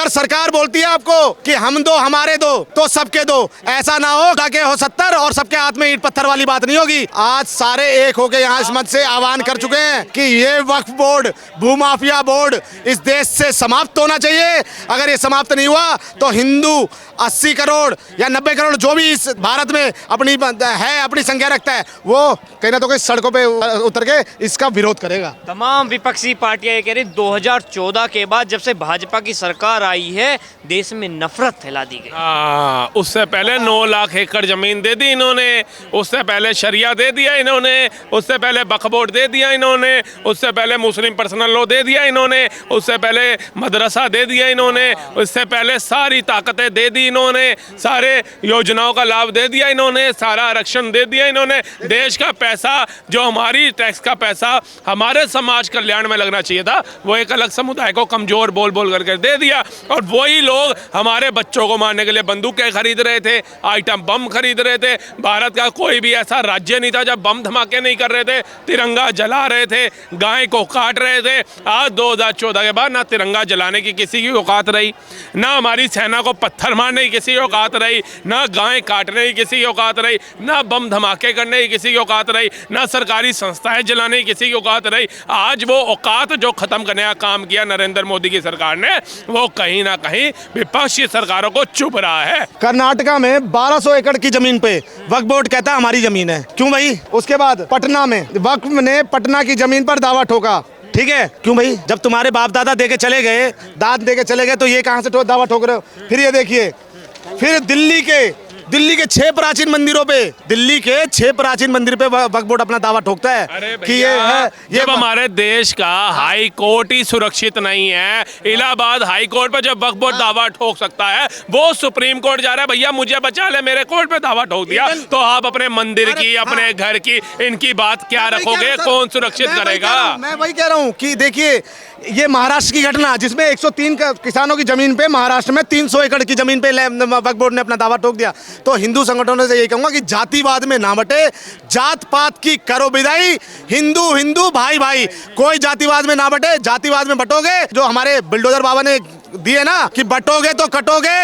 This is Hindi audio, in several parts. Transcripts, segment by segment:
सरकार बोलती है आपको कि हम दो हमारे दो तो सबके दो, ऐसा ना हो ताकि हो 70 और सबके हाथ में ईंट पत्थर वाली बात नहीं होगी। आज सारे एक होके यहाँ इस मंच से आह्वान कर चुके हैं कि ये वक्फ बोर्ड, भूमाफिया बोर्ड इस देश से समाप्त होना चाहिए। अगर ये समाप्त नहीं हुआ तो हिंदू 80 करोड़ या 90 करोड़ जो भी इस भारत में अपनी संख्या रखता है, वो कहीं ना तो कहीं सड़कों पे उतर के इसका विरोध करेगा। तमाम विपक्षी पार्टियां ये कह रही 2014 के बाद जब से भाजपा की सरकार आई है देश में नफरत फैला दी गई। उससे पहले 9 लाख एकड़ जमीन दे दी इन्होंने, उससे पहले शरिया दे दिया इन्होंने, उससे पहले वक्फ बोर्ड दे दिया इन्होंने, उससे पहले मुस्लिम पर्सनल लॉ दे दिया इन्होंने, उससे पहले मदरसा दे दिया इन्होंने, उससे पहले सारी ताकतें दे दी इन्होंने, सारे योजनाओं का लाभ दे दिया इन्होंने, सारा आरक्षण दे दिया इन्होंने। देश का पैसा जो हमारी टैक्स का पैसा हमारे समाज कल्याण में लगना चाहिए था, वो एक अलग समुदाय को कमजोर बोल बोल करके दे दिया। और वही लोग हमारे बच्चों को मारने के लिए बंदूकें खरीद रहे थे, आइटम बम खरीद रहे थे। भारत का कोई भी ऐसा राज्य नहीं था जब बम धमाके नहीं कर रहे थे, तिरंगा जला रहे थे, गाय को काट रहे थे। आज 2014 के बाद ना तिरंगा जलाने की किसी की औकात रही, ना हमारी सेना को पत्थर मारने की किसी की औकात रही, ना गाय काटने की किसी की औकात रही, ना बम धमाके करने की किसी की औकात रही, ना सरकारी संस्थाएं जलाने की किसी की औकात रही। आज वो औकात जो खत्म करने का काम किया नरेंद्र मोदी की सरकार ने, वो कहीं ना कहीं विपक्षी सरकारों को चुभ रहा है। कर्नाटका में 1200 एकड़ की जमीन पे वक्फ बोर्ड कहता है हमारी जमीन है। क्यों भाई? उसके बाद पटना में वक्फ ने पटना की जमीन पर दावा ठोका। ठीक है, क्यों भाई? जब तुम्हारे बाप दादा दे के चले गए, दाद दे के चले गए, तो ये कहाँ से दावा ठोक रहे हो? फिर ये देखिए, फिर दिल्ली के 6 प्राचीन मंदिरों पे, दिल्ली के 6 प्राचीन मंदिर पे वक्फ बोर्ड अपना दावा ठोकता है कि ये है। ये जब हमारे देश का हाई कोर्ट ही सुरक्षित नहीं है, इलाहाबाद हाई कोर्ट पे जब वक्फ बोर्ड दावा ठोक सकता है, वो सुप्रीम कोर्ट जा रहा है भैया मुझे बचा ले, मेरे कोर्ट पे दावा ठोक दिया, तो आप अपने मंदिर की, अपने घर की, इनकी बात क्या रखोगे? कौन सुरक्षित करेगा? मैं वही कह रहा हूँ कि देखिए, ये महाराष्ट्र की घटना जिसमें 103 किसानों की जमीन पे, महाराष्ट्र में 300 एकड़ की जमीन पे वक्फ बोर्ड ने अपना दावा ठोक दिया। तो हिंदू संगठनों से यही कहूंगा कि जातिवाद में ना बटे, जात पात की करो विदाई, हिंदू हिंदू भाई भाई, कोई जातिवाद में ना बटे। जातिवाद में बटोगे, जो हमारे बुलडोजर बाबा ने दिए ना कि बटोगे तो कटोगे,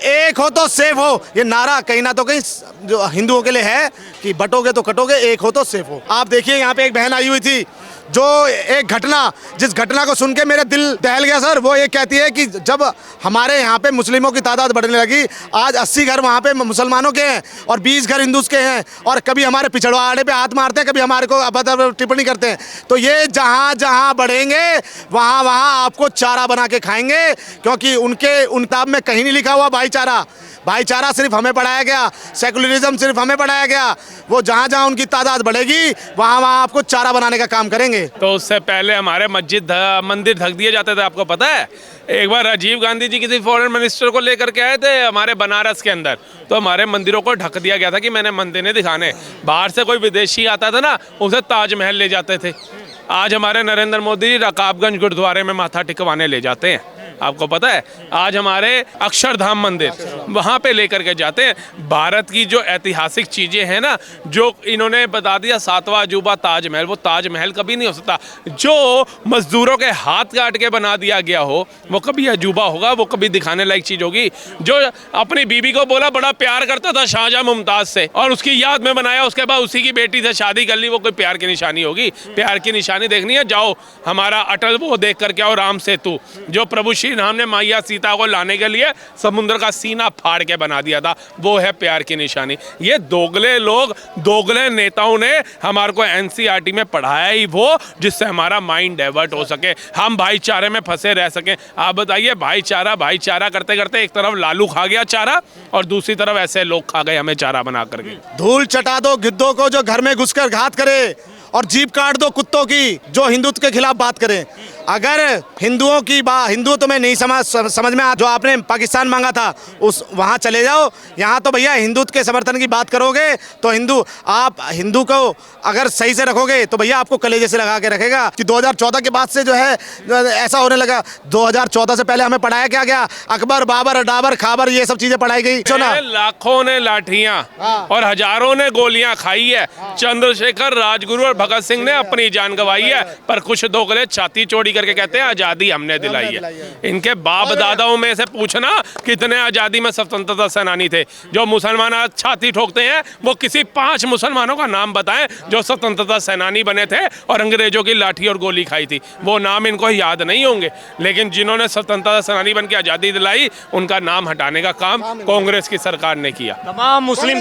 एक हो तो सेफ हो, ये नारा कहीं ना तो कहीं जो हिंदुओं के लिए है कि बटोगे तो कटोगे, एक हो तो सेफ हो। आप देखिए, यहाँ पे एक बहन आई हुई थी, जो एक घटना, जिस घटना को सुन के मेरा दिल दहल गया सर। वो ये कहती है कि जब हमारे यहाँ पे मुस्लिमों की तादाद बढ़ने लगी, आज 80 घर वहाँ पे मुसलमानों के हैं और 20 घर हिंदूज के हैं, और कभी हमारे पिछड़वाड़े पे हाथ मारते हैं, कभी हमारे को अभद्र टिप्पणी करते हैं। तो ये जहाँ जहाँ बढ़ेंगे वहाँ वहाँ आपको चारा बना के खाएंगे, क्योंकि उनके उन किताब में कहीं नहीं लिखा हुआ भाईचारा। भाईचारा सिर्फ हमें पढ़ाया गया, सेकुलरिज्म सिर्फ हमें पढ़ाया गया। वो जहाँ जहाँ उनकी तादाद बढ़ेगी वहाँ वहाँ आपको चारा बनाने का काम करेंगे। तो उससे पहले हमारे मंदिर ढक दिए जाते थे, आपको पता है? एक बार राजीव गांधी जी किसी फॉरेन मिनिस्टर को लेकर के आए थे हमारे बनारस के अंदर, तो हमारे मंदिरों को ढक दिया गया था कि मैंने मंदिर नहीं दिखाने। बाहर से कोई विदेशी आता था ना, उसे ताजमहल ले जाते थे। आज हमारे नरेंद्र मोदी जी रकाबगंज गुरुद्वारे में माथा टिकवाने ले जाते हैं, आपको पता है? आज हमारे अक्षरधाम मंदिर वहाँ पे लेकर के जाते हैं। भारत की जो ऐतिहासिक चीज़ें हैं ना, जो इन्होंने बता दिया 7वां अजूबा ताजमहल, वो ताजमहल कभी नहीं हो सकता। जो मजदूरों के हाथ काट के बना दिया गया हो वो कभी अजूबा होगा, वो कभी दिखाने लायक चीज़ होगी। जो अपनी बीबी को बोला बड़ा प्यार करता था शाहजहां मुमताज़ से, और उसकी याद में बनाया, उसके बाद उसी की बेटी से शादी कर ली, वो कोई प्यार की निशानी होगी? प्यार की निशानी देखनी है, जाओ हमारा अटल वो देख करके आओ, राम सेतु, जो प्रभु श्री राम ने मैया सीता को लाने के लिए समुद्र का सीना फाड़ के बना दिया था, वो है प्यार की निशानी। ये दोगले लोग, दोगले नेताओं ने हमारे को एनसीईआरटी में पढ़ाया ही वो, जिससे हमारा माइंड डाइवर्ट हो सके, हम भाईचारे में फंसे रह सकें। आप बताइए, भाईचारा भाईचारा करते करते एक तरफ लालू खा गया चारा और दूसरी तरफ ऐसे लोग खा गए हमें चारा बना करके। धूल चटा दो गिद्धों को जो घर में घुसकर घात करे, और जीभ काट दो कुत्तों की जो हिंदुत्व के खिलाफ बात करें। अगर हिंदुओं की बात, हिंदू तुम्हें नहीं समझ में जो आपने पाकिस्तान मांगा था, उस वहाँ चले जाओ। यहाँ तो भैया हिंदुत्व के समर्थन की बात करोगे तो आप हिंदू को अगर सही से रखोगे तो भैया आपको कलेजे से लगा के रखेगा। कि 2014 के बाद से जो है ऐसा होने लगा। 2014 से पहले हमें पढ़ाया क्या गया? अकबर, बाबर, डाबर, खाबर, ये सब चीजें पढ़ाई गई। लाखों ने लाठियां और हजारों ने गोलियां खाई है। चंद्रशेखर, राजगुरु और भगत सिंह ने अपनी जान गंवाई है, पर कुछ दोगले छाती चौड़ी आज़ादी करके कहते हैं आज़ादी हमने दिलाई है। इनके बाप दादाओं में से पूछना कितने आज़ादी में स्वतंत्रता सेनानी थे। जो मुसलमान आज छाती ठोकते हैं वो किसी 5 मुसलमानों का नाम बताएं जो स्वतंत्रता सेनानी बने थे और अंग्रेजों की लाठी और गोली खाई थी। वो नाम इनको याद नहीं होंगे, लेकिन जिन्होंने स्वतंत्रता सेनानी बन के आज़ादी दिलाई उनका नाम हटाने का काम कांग्रेस की सरकार ने किया। तमाम मुस्लिम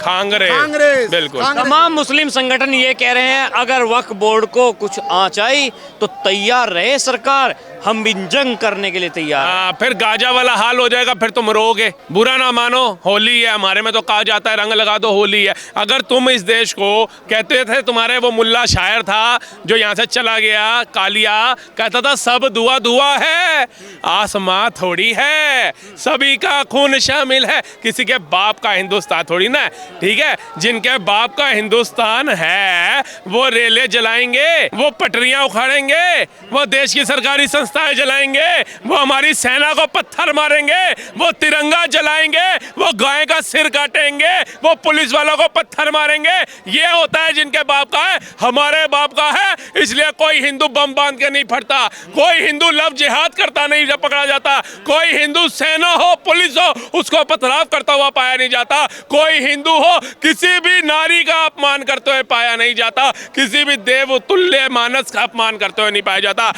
कांग्रेस बिल्कुल तमाम मुस्लिम संगठन ये कह रहे हैं अगर वक्फ बोर्ड को कुछ आंच आई तो तैयार रहे सरकार, हम भी जंग करने के लिए तैयार हैं। फिर गाजा वाला हाल हो जाएगा, फिर तुम रोगे। बुरा ना मानो, होली है, हमारे में तो कहा जाता है रंग लगा दो होली है। अगर तुम इस देश को कहते थे, तुम्हारे वो मुल्ला शायर था जो यहाँ से चला गया कालिया, कहता था सब दुआ दुआ है, आसमां थोड़ी है, सभी का खून शामिल है। किसी के बाप का हिंदुस्तान थोड़ी ना, ठीक है। जिनके बाप का हिंदुस्तान है वो रेले जलाएंगे, वो पटरियां उखाड़ेंगे, वो देश की सरकारी संस्थाएं जलाएंगे, वो हमारी सेना को पत्थर मारेंगे, वो तिरंगा जलाएंगे, वो गाय का सिर काटेंगे, वो पुलिस वालों को पत्थर मारेंगे। ये होता है जिनके बाप का है। हमारे बाप का है, इसलिए कोई हिंदू बम बांध के नहीं फटता, कोई हिंदू लव जिहाद करता नहीं पकड़ा जाता, कोई हिंदू सेना हो पुलिस हो उसको पथराव करता हुआ पाया नहीं जाता, कोई हिंदू हो किसी भी नारी का अपमान करते हुए पाया नहीं जाता, किसी भी देव तुल्य मानस का अपमान करते हुए नहीं पाया जाता।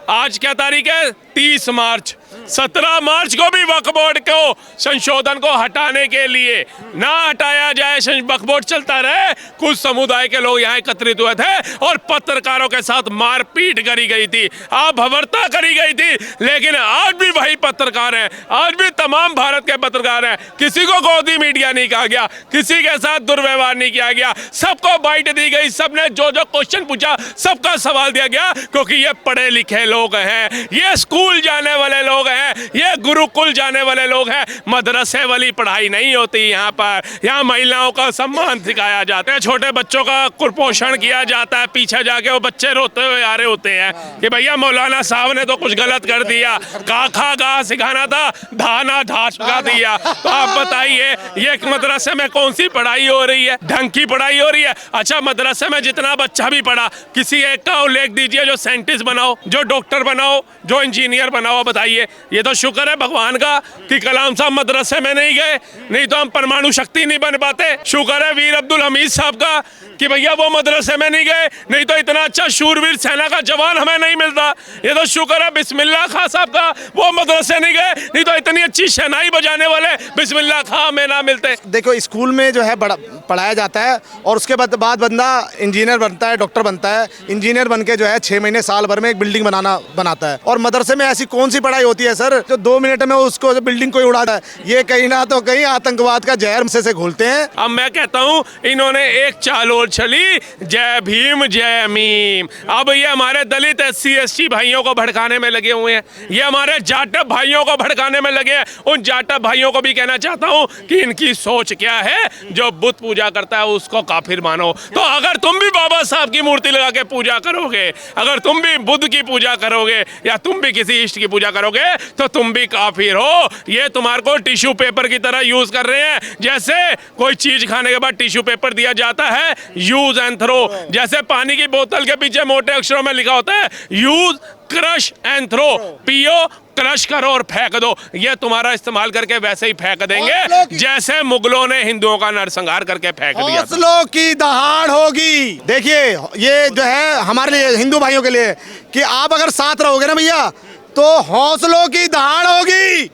आज क्या तारीख है? 30 मार्च। 17 मार्च को भी वक्फ बोर्ड को संशोधन को हटाने के लिए ना हटाया जाए, वक्फ बोर्ड चलता रहे। कुछ समुदाय के लोग यहाँ एकत्रित हुए थे और पत्रकारों के साथ मारपीट करी गई थी, अभद्रता करी गई थी, लेकिन आज भी वही पत्रकार हैं, आज भी तमाम भारत के पत्रकार हैं। किसी को गोदी मीडिया नहीं कहा गया, किसी के साथ दुर्व्यवहार नहीं किया गया, सबको बाइट दी गई, सबने जो जो क्वेश्चन पूछा सबका सवाल दिया गया, क्योंकि ये पढ़े लिखे लोग हैं, ये स्कूल जाने वाले लोग हैं, ये गुरुकुल जाने वाले लोग हैं। मदरसे वाली पढ़ाई नहीं होती यहाँ पर। यहाँ महिलाओं का सम्मान सिखाया जाता है, छोटे बच्चों का कुपोषण किया जाता है, पीछे जाके वो बच्चे रोते हुए आ रहे होते हैं कि भैया मौलाना साहब ने तो कुछ गलत कर दिया, गाखा गा सिखाना था, धाना धा सिखा दिया। तो आप बताइए ये मदरसे में कौन सी पढ़ाई हो रही है? ढंग की पढ़ाई हो रही है? अच्छा, मदरसे में जितना बच्चा भी पढ़ा, किसी एक का उल्लेख दीजिए जो साइंटिस्ट बनाओ, जो डॉक्टर बनाओ, जो इंजीनियर बनाओ। बताइए, ये तो शुक्र है भगवान का कि कलाम साहब मदरसे में नहीं गए, नहीं तो हम परमाणु शक्ति नहीं बन पाते। शुक्र है वीर अब्दुल हमीद साहब का कि भैया वो मदरसे में नहीं गए, नहीं तो इतना अच्छा शूरवीर सेना का जवान हमें नहीं मिलता। ये तो शुक्र है बिस्मिल्लाह खां साहब का, वो मदरसे नहीं गए, नहीं तो इतनी अच्छी शहनाई बजाने वाले बिस्मिल्लाह खां हमें ना मिलते। देखो, स्कूल में जो है पढ़ाया जाता है और उसके बाद बंदा इंजीनियर बनता है, डॉक्टर बनता है। इंजीनियर बन के जो है 6 महीने साल भर में एक बिल्डिंग बनाता है। और मदरसे में ऐसी कौन सी पढ़ाई होती है सर जो 2 मिनट में उसको बिल्डिंग को उड़ाता है? ये कहीं ना तो कहीं आतंकवाद का जहर से घोलते हैं। अब मैं कहता हूँ इन्होंने एक चाल और चली, जय भीम जय मीम। अब ये हमारे दलित SC ST भाइयों को भड़काने में लगे हुए हैं, ये हमारे जाटव भाइयों को भड़काने में लगे हैं। उन जाटव भाइयों को भी कहना चाहता हूँ कि इनकी सोच क्या है। जो बुत पूजा करता है उसको काफिर मानो। तो अगर तुम भी बाबा साहब की मूर्ति लगा के पूजा करोगे, अगर तुम भी बुद्ध की पूजा करोगे या तुम भी किसी इष्ट की पूजा करोगे तो तुम भी काफिर हो। ये तुम्हारे को टिश्यू पेपर की तरह यूज कर रहे हैं। जैसे कोई चीज खाने के बाद टिश्यू पेपर दिया जाता है, यूज एंड थ्रो। जैसे पानी की बोतल के पीछे मोटे अक्षरों में लिखा होता है यूज क्रश एंड थ्रो, पियो क्रश करो और फेंक दो। ये तुम्हारा इस्तेमाल करके वैसे ही फेंक देंगे जैसे मुगलों ने हिंदुओं का नरसंहार करके फेंक दिया। हौसलों की दहाड़ होगी। देखिए, ये जो है हमारे लिए हिंदू भाइयों के लिए कि आप अगर साथ रहोगे ना भैया तो हौसलों की दहाड़ होगी,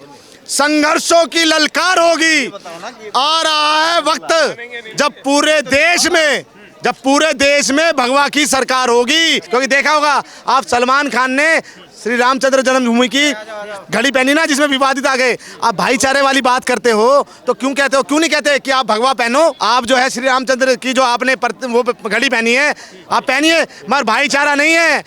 संघर्षों की ललकार होगी। आ रहा है वक्त जब पूरे देश में भगवा की सरकार होगी। क्योंकि देखा होगा आप, सलमान खान ने श्री रामचंद्र जन्मभूमि की घड़ी पहनी ना, जिसमें विवादित आ गए। आप भाईचारे वाली बात करते हो तो क्यों नहीं कहते कि आप भगवा पहनो? आप जो है श्री रामचंद्र की जो आपने वो घड़ी पहनी है आप पहनिए, मगर भाईचारा नहीं है।